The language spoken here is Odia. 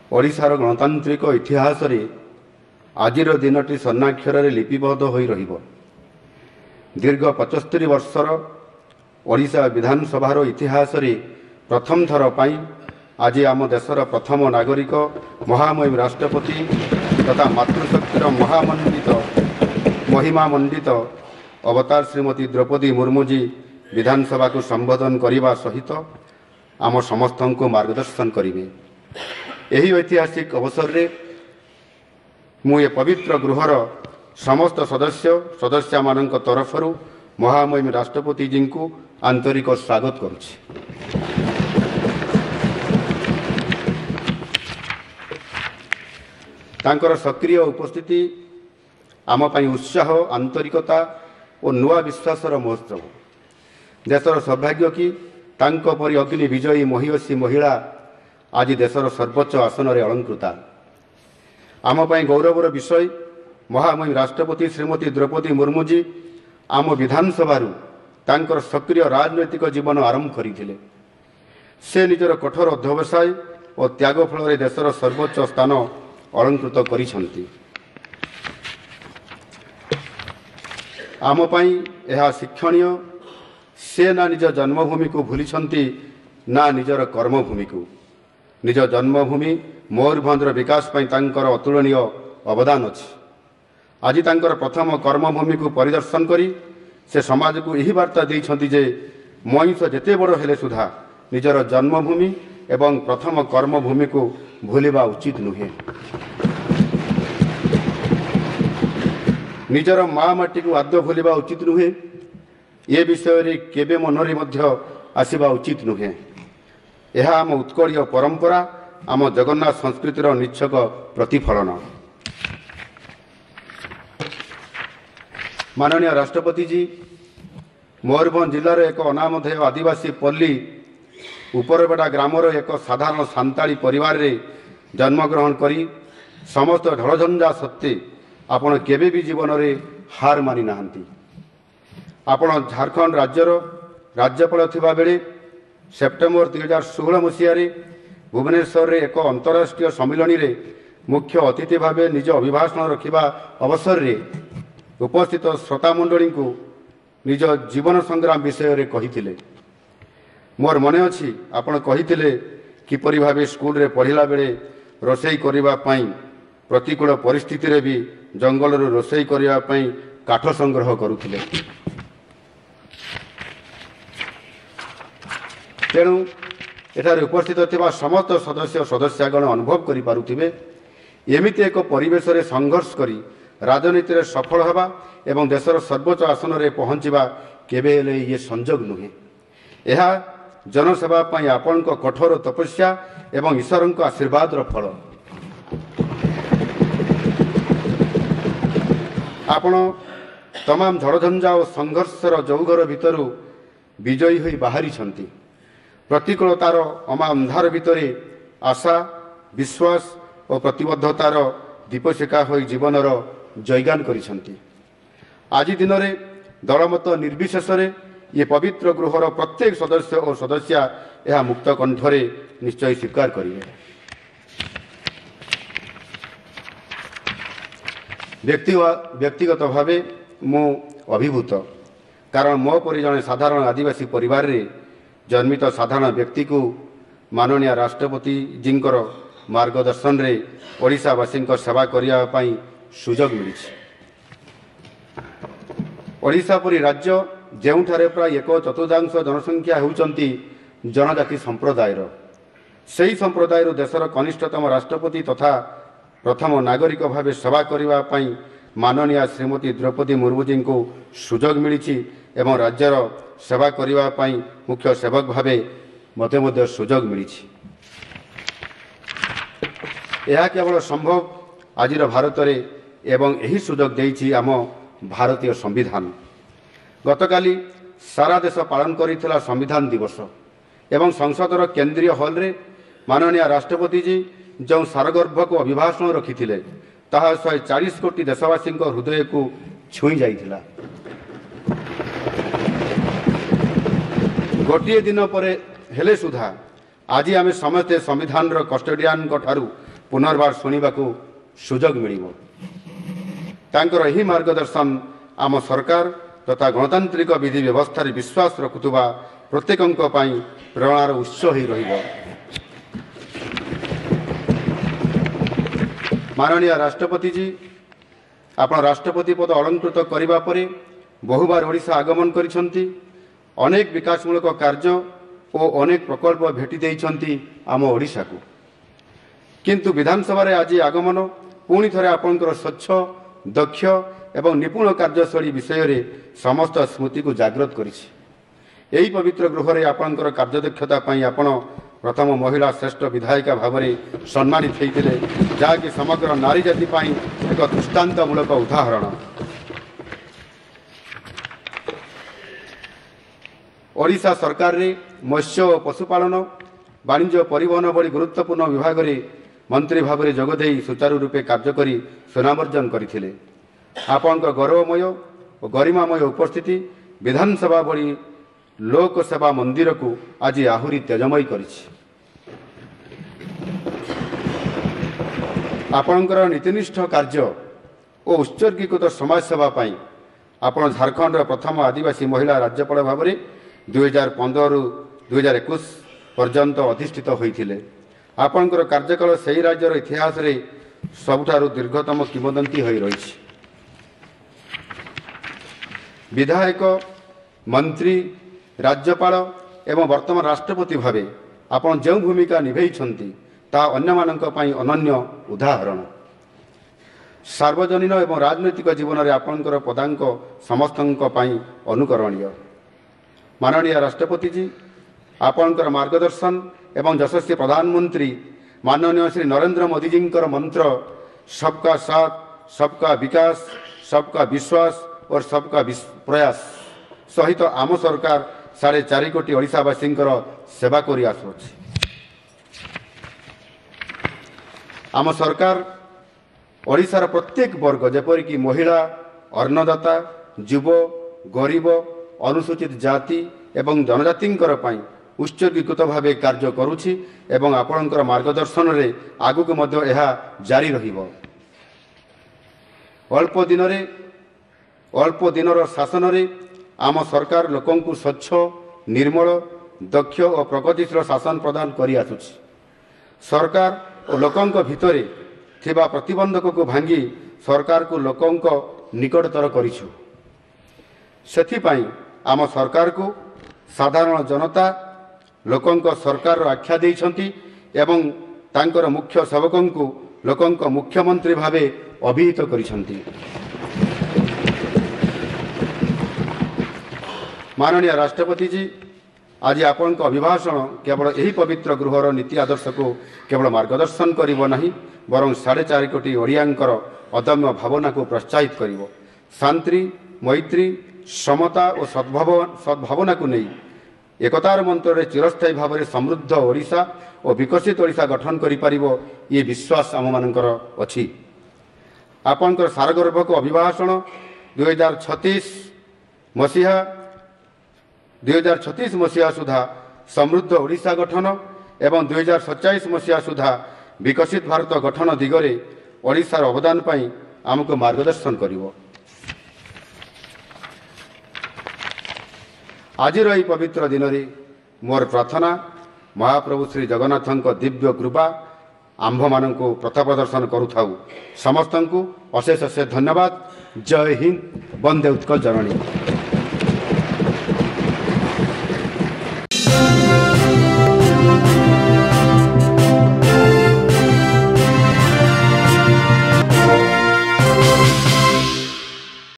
ଓଡ଼ିଶାର ଗଣତାନ୍ତ୍ରିକ ଇତିହାସରେ ଆଜିର ଦିନଟି ସ୍ୱର୍ଣ୍ଣାକ୍ଷରରେ ଲିପିବଦ୍ଧ ହୋଇ ରହିବ। ଦୀର୍ଘ 75 ବର୍ଷର ଓଡ଼ିଶା ବିଧାନସଭାର ଇତିହାସରେ ପ୍ରଥମ ଥର ପାଇଁ ଆଜି ଆମ ଦେଶର ପ୍ରଥମ ନାଗରିକ ମହାମହିମ ରାଷ୍ଟ୍ରପତି ତଥା ମାତୃଶକ୍ତିର ମହିମାମଣ୍ଡିତ ଅବତାର ଶ୍ରୀମତୀ ଦ୍ରୌପଦୀ ମୁର୍ମୁଜୀ ବିଧାନସଭାକୁ ସମ୍ବୋଧନ କରିବା ସହିତ ଆମ ସମସ୍ତଙ୍କୁ ମାର୍ଗଦର୍ଶନ କରିବେ। ଏହି ଐତିହାସିକ ଅବସରରେ ମୁଁ ଏ ପବିତ୍ର ଗୃହର ସମସ୍ତ ସଦସ୍ୟମାନଙ୍କ ତରଫରୁ ମହାମହିମ ରାଷ୍ଟ୍ରପତିଜୀଙ୍କୁ ଆନ୍ତରିକ ସ୍ୱାଗତ କରୁଛି। ତାଙ୍କର ସକ୍ରିୟ ଉପସ୍ଥିତି ଆମ ପାଇଁ ଉତ୍ସାହ, ଆନ୍ତରିକତା ଓ ନୂଆ ବିଶ୍ୱାସର ମହୋତ୍ସବ। ଦେଶର ସୌଭାଗ୍ୟ କି ତାଙ୍କ ପରି ଅଗ୍ନି ବିଜୟୀ ମହିୟସୀ ମହିଳା ଆଜି ଦେଶର ସର୍ବୋଚ୍ଚ ଆସନରେ ଅଳଙ୍କୃତା। ଆମ ପାଇଁ ଗୌରବର ବିଷୟ, ମହାମହିମ ରାଷ୍ଟ୍ରପତି ଶ୍ରୀମତୀ ଦ୍ରୌପଦୀ ମୁର୍ମୁଜୀ ଆମ ବିଧାନସଭାରୁ ତାଙ୍କର ସକ୍ରିୟ ରାଜନୈତିକ ଜୀବନ ଆରମ୍ଭ କରିଥିଲେ। ସେ ନିଜର କଠୋର ଅଧ୍ୟବସାୟ ଓ ତ୍ୟାଗ ଫଳରେ ଦେଶର ସର୍ବୋଚ୍ଚ ସ୍ଥାନ ଅଳଙ୍କୃତ କରିଛନ୍ତି। ଆମ ପାଇଁ ଏହା ଶିକ୍ଷଣୀୟ, ସେ ନା ନିଜ ଜନ୍ମଭୂମିକୁ ଭୁଲିଛନ୍ତି ନା ନିଜର କର୍ମଭୂମିକୁ। ନିଜ ଜନ୍ମଭୂମି ମୟୂରଭଞ୍ଜର ବିକାଶ ପାଇଁ ତାଙ୍କର ଅତୁଳନୀୟ ଅବଦାନ ଅଛି। ଆଜି ତାଙ୍କର ପ୍ରଥମ କର୍ମଭୂମିକୁ ପରିଦର୍ଶନ କରି ସେ ସମାଜକୁ ଏହି ବାର୍ତ୍ତା ଦେଇଛନ୍ତି ଯେ ମଣିଷ ଯେତେ ବଡ଼ ହେଲେ ସୁଦ୍ଧା ନିଜର ଜନ୍ମଭୂମି ଏବଂ ପ୍ରଥମ କର୍ମଭୂମିକୁ ଭୁଲିବା ଉଚିତ ନୁହେଁ। ନିଜର ମା ମାଟିକୁ ଆଦୌ ଭୁଲିବା ଉଚିତ ନୁହେଁ। ଏ ବିଷୟରେ କେବେ ମନରେ ମଧ୍ୟ ଆସିବା ଉଚିତ ନୁହେଁ। ଏହା ଆମ ଉତ୍କଳୀୟ ପରମ୍ପରା, ଆମ ଜଗନ୍ନାଥ ସଂସ୍କୃତିର ନିଚ୍ଛକ ପ୍ରତିଫଳନ। ମାନନୀୟ ରାଷ୍ଟ୍ରପତିଜୀ, ମୟୂରଭଞ୍ଜ ଜିଲ୍ଲାର ଏକ ଅନାମଧେୟ ଆଦିବାସୀ ପଲ୍ଲୀ ଉପରବେଡ଼ା ଗ୍ରାମର ଏକ ସାଧାରଣ ସାନ୍ତାଳୀ ପରିବାରରେ ଜନ୍ମଗ୍ରହଣ କରି ସମସ୍ତ ଢଳଝଞ୍ଜା ସତ୍ତ୍ୱେ ଆପଣ କେବେ ବି ଜୀବନରେ ହାର ମାନି ନାହାନ୍ତି। ଆପଣ ଝାଡ଼ଖଣ୍ଡ ରାଜ୍ୟର ରାଜ୍ୟପାଳ ଥିବାବେଳେ ସେପ୍ଟେମ୍ବର 2016 ମସିହାରେ ଭୁବନେଶ୍ୱରରେ ଏକ ଅନ୍ତରାଷ୍ଟ୍ରୀୟ ସମ୍ମିଳନୀରେ ମୁଖ୍ୟ ଅତିଥି ଭାବେ ନିଜ ଅଭିଭାଷଣ ରଖିବା ଅବସରରେ ଉପସ୍ଥିତ ଶ୍ରୋତାମଣ୍ଡଳୀଙ୍କୁ ନିଜ ଜୀବନ ସଂଗ୍ରାମ ବିଷୟରେ କହିଥିଲେ। ମୋର ମନେ ଅଛି, ଆପଣ କହିଥିଲେ କିପରି ଭାବେ ସ୍କୁଲରେ ପଢ଼ିଲା ବେଳେ ରୋଷେଇ କରିବା ପାଇଁ ପ୍ରତିକୂଳ ପରିସ୍ଥିତିରେ ବି ଜଙ୍ଗଲରୁ ରୋଷେଇ କରିବା ପାଇଁ କାଠ ସଂଗ୍ରହ କରୁଥିଲେ। ତେଣୁ ଏଠାରେ ଉପସ୍ଥିତ ଥିବା ସମସ୍ତ ସଦସ୍ୟଗଣ ଅନୁଭବ କରିପାରୁଥିବେ, ଏମିତି ଏକ ପରିବେଶରେ ସଂଘର୍ଷ କରି ରାଜନୀତିରେ ସଫଳ ହେବା ଏବଂ ଦେଶର ସର୍ବୋଚ୍ଚ ଆସନରେ ପହଞ୍ଚିବା କେବେ ହେଲେ ଇଏ ସଂଯୋଗ ନୁହେଁ। ଏହା ଜନସେବା ପାଇଁ ଆପଣଙ୍କ କଠୋର ତପସ୍ୟା ଏବଂ ଈଶ୍ୱରଙ୍କ ଆଶୀର୍ବାଦର ଫଳ। ଆପଣ ତମାମ ଝଡ଼ଝଞ୍ଜା ଓ ସଂଘର୍ଷର ଯୌଗର ଭିତରୁ ବିଜୟୀ ହୋଇ ବାହାରିଛନ୍ତି। ପ୍ରତିକୂଳତାର ଅନ୍ଧାର ଭିତରେ ଆଶା, ବିଶ୍ୱାସ ଓ ପ୍ରତିବଦ୍ଧତାର ଦୀପଶିଖା ହୋଇ ଜୀବନର ଜୟଗାନ କରିଛନ୍ତି। ଆଜି ଦିନରେ ଦଳମତ ନିର୍ବିଶେଷରେ ଏ ପବିତ୍ର ଗୃହର ପ୍ରତ୍ୟେକ ସଦସ୍ୟ ଓ ସଦସ୍ୟା ଏହା ମୁକ୍ତ କଣ୍ଠରେ ନିଶ୍ଚୟ ସ୍ୱୀକାର କରିବେ। ବ୍ୟକ୍ତିଗତ ଭାବେ ମୁଁ ଅଭିଭୂତ, କାରଣ ମୋ ପରି ଜଣେ ସାଧାରଣ ଆଦିବାସୀ ପରିବାରରେ ଜନ୍ମିତ ସାଧାରଣ ବ୍ୟକ୍ତିକୁ ମାନନୀୟ ରାଷ୍ଟ୍ରପତିଜୀଙ୍କର ମାର୍ଗଦର୍ଶନରେ ଓଡ଼ିଶାବାସୀଙ୍କ ସେବା କରିବା ପାଇଁ ସୁଯୋଗ ମିଳିଛି। ଓଡ଼ିଶା ପରି ରାଜ୍ୟ ଯେଉଁଠାରେ ପ୍ରାୟ 1/4 ଜନସଂଖ୍ୟା ହେଉଛନ୍ତି ଜନଜାତି ସମ୍ପ୍ରଦାୟର, ସେହି ସମ୍ପ୍ରଦାୟରୁ ଦେଶର କନିଷ୍ଠତମ ରାଷ୍ଟ୍ରପତି ତଥା ପ୍ରଥମ ନାଗରିକ ଭାବେ ସେବା କରିବା ପାଇଁ ମାନନୀୟ ଶ୍ରୀମତୀ ଦ୍ରୌପଦୀ ମୁର୍ମୁଜୀଙ୍କୁ ସୁଯୋଗ ମିଳିଛି ଏବଂ ରାଜ୍ୟର ସେବା କରିବା ପାଇଁ ମୁଖ୍ୟ ସେବକ ଭାବେ ମୋତେ ମଧ୍ୟ ସୁଯୋଗ ମିଳିଛି। ଏହା କେବଳ ସମ୍ଭବ ଆଜିର ଭାରତରେ ଏବଂ ଏହି ସୁଯୋଗ ଦେଇଛି ଆମ ଭାରତୀୟ ସମ୍ବିଧାନ। ଗତକାଲି ସାରା ଦେଶ ପାଳନ କରିଥିଲା ସମ୍ବିଧାନ ଦିବସ ଏବଂ ସଂସଦର କେନ୍ଦ୍ରୀୟ ହଲ୍ରେ ମାନନୀୟ ରାଷ୍ଟ୍ରପତିଜୀ ଯେଉଁ ସାରଗର୍ଭକ ଅଭିଭାଷଣ ରଖିଥିଲେ ତାହା 140 କୋଟି ଦେଶବାସୀଙ୍କ ହୃଦୟକୁ ଛୁଇଁ ଯାଇଥିଲା। ଗୋଟିଏ ଦିନ ପରେ ହେଲେ ସୁଦ୍ଧା ଆଜି ଆମେ ସମସ୍ତେ ସମ୍ବିଧାନର କଷ୍ଟୋଡିଆନଙ୍କ ଠାରୁ पुनर्बार शुणवाक सुजोग मिल तांकर यही मार्गदर्शन आम सरकार तथा गणतांत्रिक विधि व्यवस्था विश्वास रखुवा प्रत्येकों प्रेरणार उत्स हो रही। माननीय राष्ट्रपति जी आप राष्ट्रपति पद अलंकृत करने पर बहुबार ओडिशा आगमन करिसेंती। अनेक विकासमूलक कार्य और अनेक प्रकल्प भेटी देइछंती आम ओडिशा को। किंतु विधानसभा रे आज आगमन पुणी थे आपंकर स्वच्छ दक्ष एवं निपुण कार्यशैली विषय रे समस्त स्मृति को जागृत करिछि। यही पवित्र गृह रे आपंकर कार्यदक्षता पई आपण प्रथम महिला श्रेष्ठ विधायिका भाव में सम्मानित होते जहाँकि समग्र नारी जाति पई एक दृष्टांतमूलक उदाहरण। ओडिशा सरकार रे मत्स्य और पशुपालन वाणिज्य परिवहन भली गुरुत्वपूर्ण विभाग रे मंत्री भाव में जोगदे सुचारू रूपे कार्य करी सुनामर्जन करथिले। आपनक गौरवमय और गरिमामय उपस्थिति विधानसभा भली लोक सेवा मंदिर को आज आहुरी तेजमय करिछि। आपनकर नीतिनिष्ठ कार्य और उत्सर्गीकृत समाज सेवा पाई आपण झारखंड प्रथम आदिवासी महिला राज्यपाल भाव में 2015 रु 2021 पर्यंत अधिष्ठित होइथिले। आपनकर कार्यकाल सही राज्यर इतिहास रे सबुठारु दीर्घतम किंवदंती होई रहिछि। विधायक मंत्री राज्यपाल एवं वर्तमान राष्ट्रपति भावे आपण जो भूमिका निभेइछंती ता अन्य मानक पई अनन्य उदाहरण। सार्वजनीन एवं राजनैतिक जीवन में आपणकर पदांक समस्तंक पई अनुकरणीय। माननीय राष्ट्रपति जी आपणकर मार्गदर्शन एवं यशस्वी प्रधानमंत्री माननीय श्री नरेंद्र मोदी जी मंत्र सबका साथ सबका विकास सबका विश्वास और सबका प्रयास सहित आम सरकार 4.5 कोटी ओडिशावासी सेवा करि आसुछि। आम सरकार ओडिशार प्रत्येक वर्ग जेपरिक महिला अन्नदाता युव गरीब अनुसूचित जाति एवं जनजाति उत्सर्गीकृत भाव कार्य करुछि एवं आपणकर मार्गदर्शन रे आगुक मध्य यह जारी रहिबो। अल्प दिनर शासन रे आम सरकार लोकं को स्वच्छ निर्मल दक्ष और प्रगतिशील शासन प्रदान करि आसुछि। सरकार और लोकंक भितरे थिबा प्रतिबंधक को भांगी सरकार को लोकंक निकटतर करिछु। सेथिपाई आम सरकार को साधारण जनता लोकंक सरकार आख्या देइछंती एवं तांकर मुख्य सेवकों को लोकंक मुख्यमंत्री भावे अभिहित करिछंती। माननीय राष्ट्रपति जी आज आपनक अभिभाषण केवल यही पवित्र गृहर नीति आदर्श को केवल मार्गदर्शन करिवो नहीं बरं 4.5 कोटी ओडियांकर अदम्य भावना को प्रोत्साहित करिवो। शांति मैत्री समता और सद्भावना को नहीं एकतार मंत्र रे चिरस्थायी भाव में समृद्ध ओडिशा और विकसित ओडिशा गठन करि परिबो ये विश्वास आम मानकर अछि। आपनकर सारगर्भक अभिभाषण 2036 मसीहा सुधा समृद्ध ओडिशा गठन एवं 2047 मसीहा सुधा विकसित भारत गठन दिगरे ओडिशार अवदान पाई आमको मार्गदर्शन करिवो। आज यही पवित्र दिन में मोर प्रार्थना महाप्रभु श्री जगन्नाथ दिव्य कृपा आंभ मान पथ प्रदर्शन करुथाऊ। समस्त को अशेष अशेष धन्यवाद। जय हिंद। वंदे उत्कल जननी।